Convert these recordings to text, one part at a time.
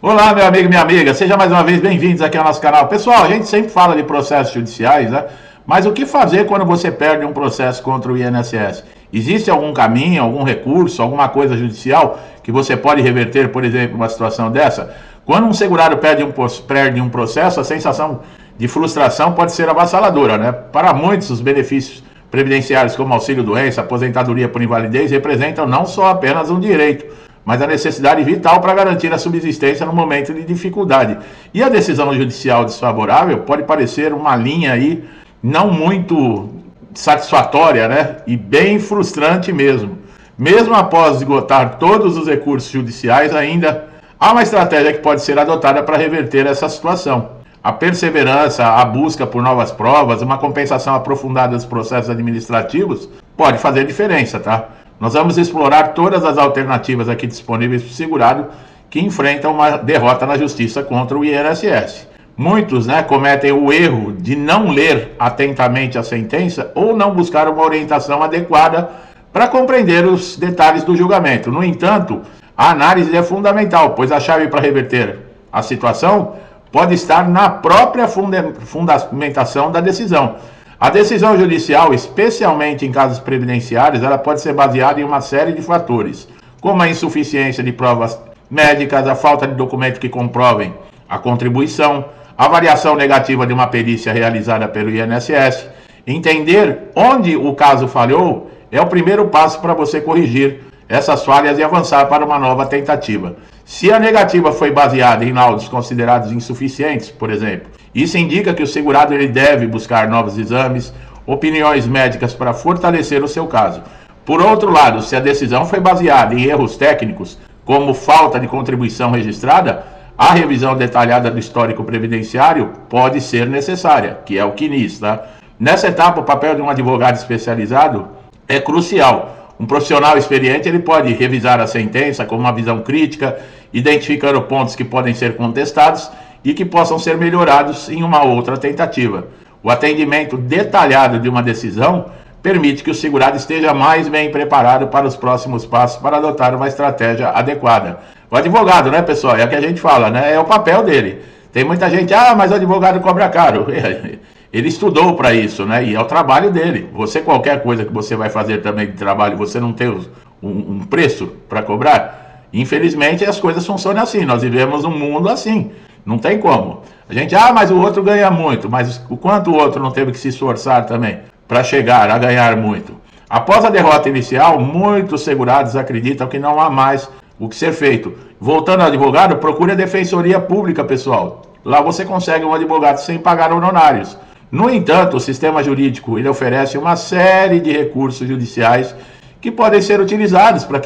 Olá, meu amigo e minha amiga, sejam mais uma vez bem-vindos aqui ao nosso canal. Pessoal, a gente sempre fala de processos judiciais, né? Mas o que fazer quando você perde um processo contra o INSS? Existe algum caminho, algum recurso, alguma coisa judicial que você pode reverter, por exemplo, uma situação dessa? Quando um segurado perde um processo, a sensação de frustração pode ser avassaladora, né? Para muitos, os benefícios previdenciários como auxílio-doença, aposentadoria por invalidez representam não só apenas um direito, mas a necessidade vital para garantir a subsistência no momento de dificuldade. E a decisão judicial desfavorável pode parecer uma linha aí não muito satisfatória, né? E bem frustrante mesmo. Mesmo após esgotar todos os recursos judiciais, ainda há uma estratégia que pode ser adotada para reverter essa situação. A perseverança, a busca por novas provas, uma compensação aprofundada dos processos administrativos pode fazer diferença, tá? Nós vamos explorar todas as alternativas aqui disponíveis para o segurado que enfrenta uma derrota na justiça contra o INSS. Muitos, né, cometem o erro de não ler atentamente a sentença ou não buscar uma orientação adequada para compreender os detalhes do julgamento. No entanto, a análise é fundamental, pois a chave para reverter a situação pode estar na própria fundamentação da decisão. A decisão judicial, especialmente em casos previdenciários, ela pode ser baseada em uma série de fatores, como a insuficiência de provas médicas, a falta de documentos que comprovem a contribuição, a variação negativa de uma perícia realizada pelo INSS. Entender onde o caso falhou é o primeiro passo para você corrigir essas falhas e avançar para uma nova tentativa. Se a negativa foi baseada em laudos considerados insuficientes, por exemplo, isso indica que o segurado ele deve buscar novos exames, opiniões médicas para fortalecer o seu caso. Por outro lado, se a decisão foi baseada em erros técnicos, como falta de contribuição registrada, a revisão detalhada do histórico previdenciário pode ser necessária, que é o CNIS, tá? Nessa etapa, o papel de um advogado especializado é crucial. Um profissional experiente ele pode revisar a sentença com uma visão crítica, identificando pontos que podem ser contestados e que possam ser melhorados em uma outra tentativa. O atendimento detalhado de uma decisão permite que o segurado esteja mais bem preparado para os próximos passos para adotar uma estratégia adequada. O advogado, né, pessoal, é o que a gente fala, né, é o papel dele. Tem muita gente, mas o advogado cobra caro. Ele estudou para isso, né, e é o trabalho dele. Qualquer coisa que você vai fazer também de trabalho, você não tem um preço para cobrar? Infelizmente, as coisas funcionam assim. Nós vivemos um mundo assim. Não tem como. A gente, mas o outro ganha muito. Mas o quanto o outro não teve que se esforçar também para chegar a ganhar muito? Após a derrota inicial, muitos segurados acreditam que não há mais o que ser feito. Voltando ao advogado, procure a defensoria pública, pessoal. Lá você consegue um advogado sem pagar honorários. No entanto, o sistema jurídico ele oferece uma série de recursos judiciais que podem ser utilizados para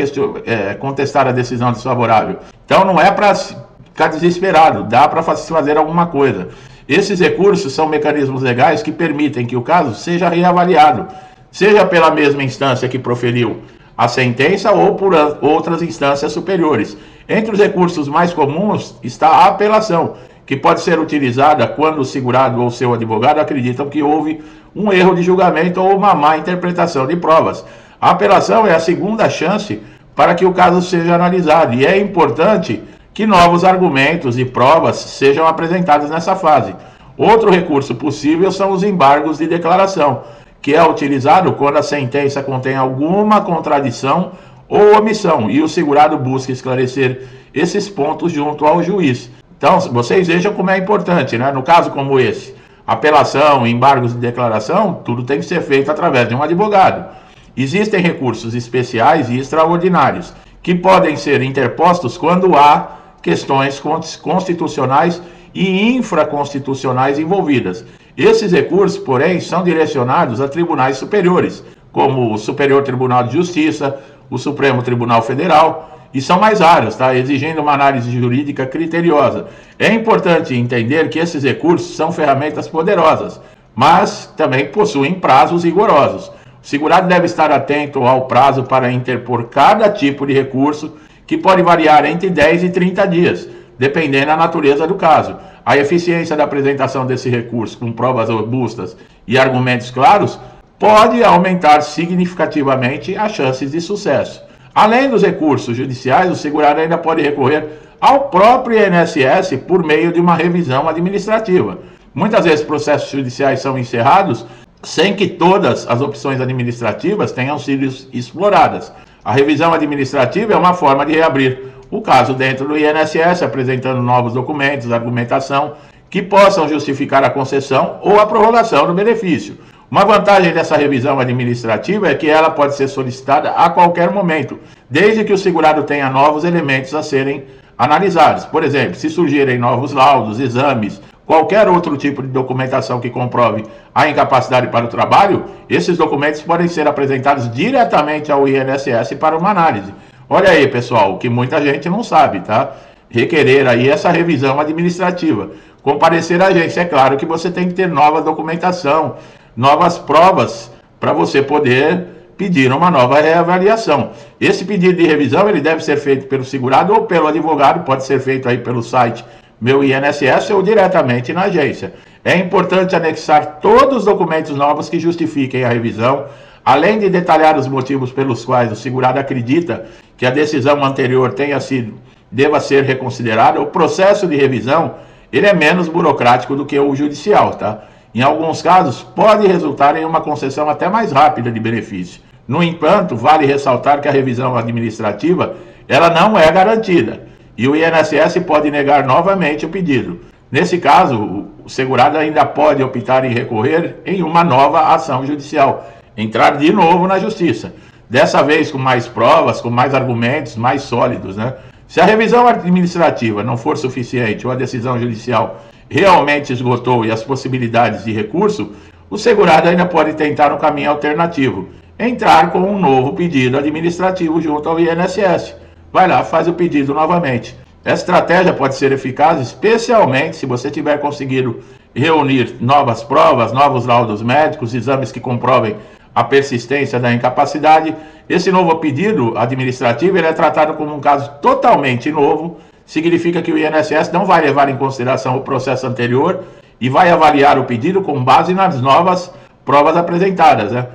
contestar a decisão desfavorável. Então não é para ficar desesperado, dá para fazer alguma coisa. Esses recursos são mecanismos legais que permitem que o caso seja reavaliado, seja pela mesma instância que proferiu a sentença ou por outras instâncias superiores. Entre os recursos mais comuns está a apelação, que pode ser utilizada quando o segurado ou seu advogado acreditam que houve um erro de julgamento ou uma má interpretação de provas. A apelação é a segunda chance para que o caso seja analisado e é importante que novos argumentos e provas sejam apresentados nessa fase. Outro recurso possível são os embargos de declaração, que é utilizado quando a sentença contém alguma contradição ou omissão e o segurado busca esclarecer esses pontos junto ao juiz. Então, vocês vejam como é importante, né? No caso como esse, apelação, embargos de declaração, tudo tem que ser feito através de um advogado. Existem recursos especiais e extraordinários que podem ser interpostos quando há questões constitucionais e infraconstitucionais envolvidas. Esses recursos, porém, são direcionados a tribunais superiores, como o Superior Tribunal de Justiça, o Supremo Tribunal Federal, e são mais raros, tá? Exigindo uma análise jurídica criteriosa. É importante entender que esses recursos são ferramentas poderosas, mas também possuem prazos rigorosos. O segurado deve estar atento ao prazo para interpor cada tipo de recurso, que pode variar entre 10 e 30 dias, dependendo da natureza do caso. A eficiência da apresentação desse recurso com provas robustas e argumentos claros pode aumentar significativamente as chances de sucesso. Além dos recursos judiciais, o segurado ainda pode recorrer ao próprio INSS por meio de uma revisão administrativa. Muitas vezes processos judiciais são encerrados sem que todas as opções administrativas tenham sido exploradas. A revisão administrativa é uma forma de reabrir o caso dentro do INSS, apresentando novos documentos, argumentação, que possam justificar a concessão ou a prorrogação do benefício. Uma vantagem dessa revisão administrativa é que ela pode ser solicitada a qualquer momento, desde que o segurado tenha novos elementos a serem analisados. Por exemplo, se surgirem novos laudos, exames, qualquer outro tipo de documentação que comprove a incapacidade para o trabalho, esses documentos podem ser apresentados diretamente ao INSS para uma análise. Olha aí, pessoal, o que muita gente não sabe, tá? Requerer aí essa revisão administrativa. Comparecer à agência, é claro que você tem que ter nova documentação, novas provas para você poder pedir uma nova reavaliação. Esse pedido de revisão ele deve ser feito pelo segurado ou pelo advogado, pode ser feito aí pelo site Meu INSS ou diretamente na agência. É importante anexar todos os documentos novos que justifiquem a revisão, além de detalhar os motivos pelos quais o segurado acredita que a decisão anterior deva ser reconsiderada. O processo de revisão ele é menos burocrático do que o judicial, tá? Em alguns casos, pode resultar em uma concessão até mais rápida de benefício. No entanto, vale ressaltar que a revisão administrativa ela não é garantida e o INSS pode negar novamente o pedido. Nesse caso, o segurado ainda pode optar em recorrer em uma nova ação judicial, entrar de novo na justiça, dessa vez com mais provas, com mais argumentos, mais sólidos, né? Se a revisão administrativa não for suficiente ou a decisão judicial realmente esgotou e as possibilidades de recurso, o segurado ainda pode tentar um caminho alternativo, entrar com um novo pedido administrativo junto ao INSS. Vai lá, faz o pedido novamente. Essa estratégia pode ser eficaz, especialmente se você tiver conseguido reunir novas provas, novos laudos médicos, exames que comprovem a persistência da incapacidade. Esse novo pedido administrativo ele é tratado como um caso totalmente novo, significa que o INSS não vai levar em consideração o processo anterior e vai avaliar o pedido com base nas novas provas apresentadas, né?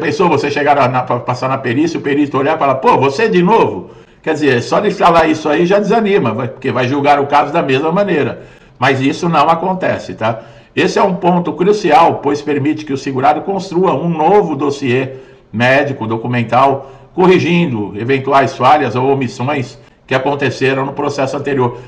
Pensou você chegar para passar na perícia, o perito olhar e falar, pô, você de novo? Quer dizer, só de falar isso aí já desanima, porque vai julgar o caso da mesma maneira. Mas isso não acontece, tá? Esse é um ponto crucial, pois permite que o segurado construa um novo dossiê médico, documental, corrigindo eventuais falhas ou omissões que aconteceram no processo anterior.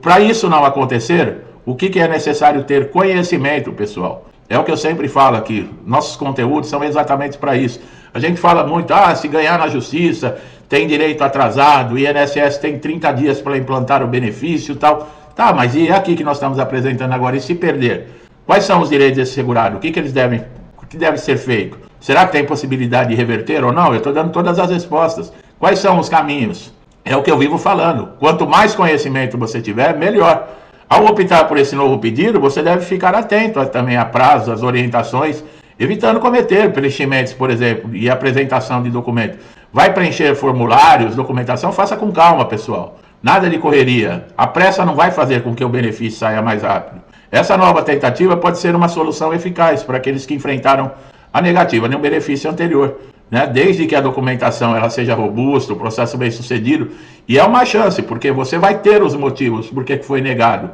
Para isso não acontecer, o que é necessário ter conhecimento, pessoal? É o que eu sempre falo aqui, nossos conteúdos são exatamente para isso. A gente fala muito, se ganhar na justiça, tem direito atrasado, o INSS tem 30 dias para implantar o benefício e tal. Tá, mas e aqui que nós estamos apresentando agora, e se perder? Quais são os direitos desse segurado? O que deve ser feito? Será que tem possibilidade de reverter ou não? Eu estou dando todas as respostas. Quais são os caminhos? É o que eu vivo falando. Quanto mais conhecimento você tiver, melhor. Ao optar por esse novo pedido, você deve ficar atento também a prazos, às orientações, evitando cometer preenchimentos, por exemplo, e apresentação de documento. Vai preencher formulários, documentação, faça com calma, pessoal. Nada de correria. A pressa não vai fazer com que o benefício saia mais rápido. Essa nova tentativa pode ser uma solução eficaz para aqueles que enfrentaram a negativa de um benefício anterior, né? Desde que a documentação ela seja robusta, o processo bem sucedido, e é uma chance, porque você vai ter os motivos por que foi negado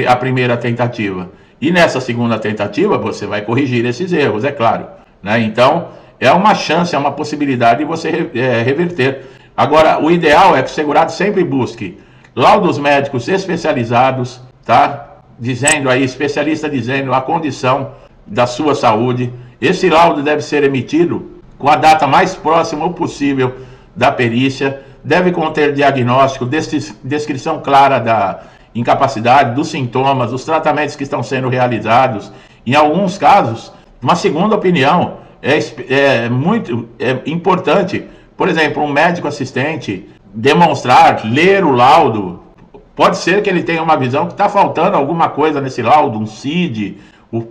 a primeira tentativa. E nessa segunda tentativa você vai corrigir esses erros, é claro, né? Então, é uma chance, é uma possibilidade de você reverter. Agora, o ideal é que o segurado sempre busque laudos médicos especializados, tá? Dizendo aí, especialista dizendo a condição da sua saúde. Esse laudo deve ser emitido com a data mais próxima possível da perícia, deve conter diagnóstico, descrição clara da incapacidade, dos sintomas, dos tratamentos que estão sendo realizados. Em alguns casos, uma segunda opinião é muito importante. Por exemplo, um médico assistente demonstrar, ler o laudo. Pode ser que ele tenha uma visão que está faltando alguma coisa nesse laudo, um CID,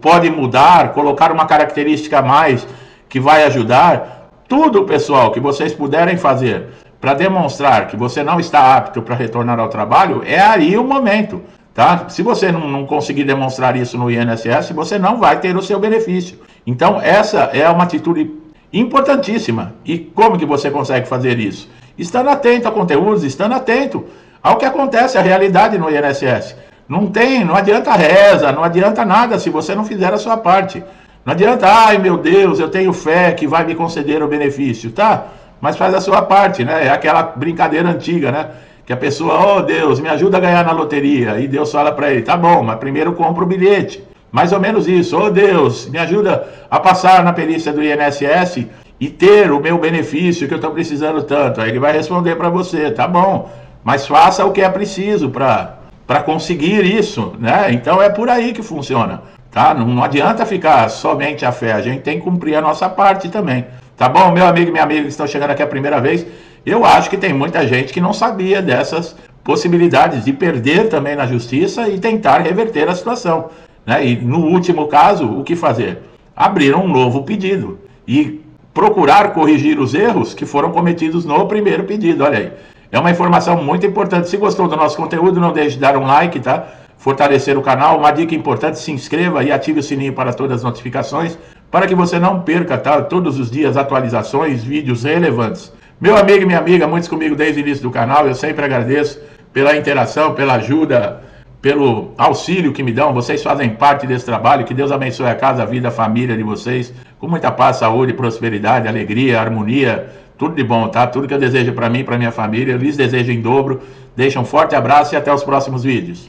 pode mudar, colocar uma característica a mais que vai ajudar. Tudo, pessoal, que vocês puderem fazer para demonstrar que você não está apto para retornar ao trabalho, é aí o momento, tá? Se você não conseguir demonstrar isso no INSS, você não vai ter o seu benefício. Então, essa é uma atitude importantíssima. E como que você consegue fazer isso? Estando atento a conteúdos, estando atento ao que acontece, a realidade no INSS. Não adianta reza, não adianta nada se você não fizer a sua parte. Não adianta, ai meu Deus, eu tenho fé que vai me conceder o benefício, tá? Mas faz a sua parte, né? É aquela brincadeira antiga, né? Que a pessoa, oh Deus, me ajuda a ganhar na loteria. E Deus fala para ele, tá bom, mas primeiro compra o bilhete. Mais ou menos isso, oh Deus, me ajuda a passar na perícia do INSS e ter o meu benefício que eu estou precisando tanto. Aí ele vai responder para você, tá bom, mas faça o que é preciso para conseguir isso, né? Então é por aí que funciona, tá? Não adianta ficar somente a fé, a gente tem que cumprir a nossa parte também, tá bom? Meu amigo e minha amiga que estão chegando aqui a primeira vez, eu acho que tem muita gente que não sabia dessas possibilidades de perder também na justiça e tentar reverter a situação, né? E no último caso, o que fazer? Abrir um novo pedido e procurar corrigir os erros que foram cometidos no primeiro pedido, olha aí. É uma informação muito importante. Se gostou do nosso conteúdo, não deixe de dar um like, tá? Fortalecer o canal. Uma dica importante, se inscreva e ative o sininho para todas as notificações, para que você não perca, tá? Todos os dias atualizações, vídeos relevantes. Meu amigo e minha amiga, muitos comigo desde o início do canal, eu sempre agradeço pela interação, pela ajuda, pelo auxílio que me dão. Vocês fazem parte desse trabalho. Que Deus abençoe a casa, a vida, a família de vocês, com muita paz, saúde, prosperidade, alegria, harmonia, tudo de bom, tá? Tudo que eu desejo para mim e para minha família, eu lhes desejo em dobro. Deixa um forte abraço e até os próximos vídeos.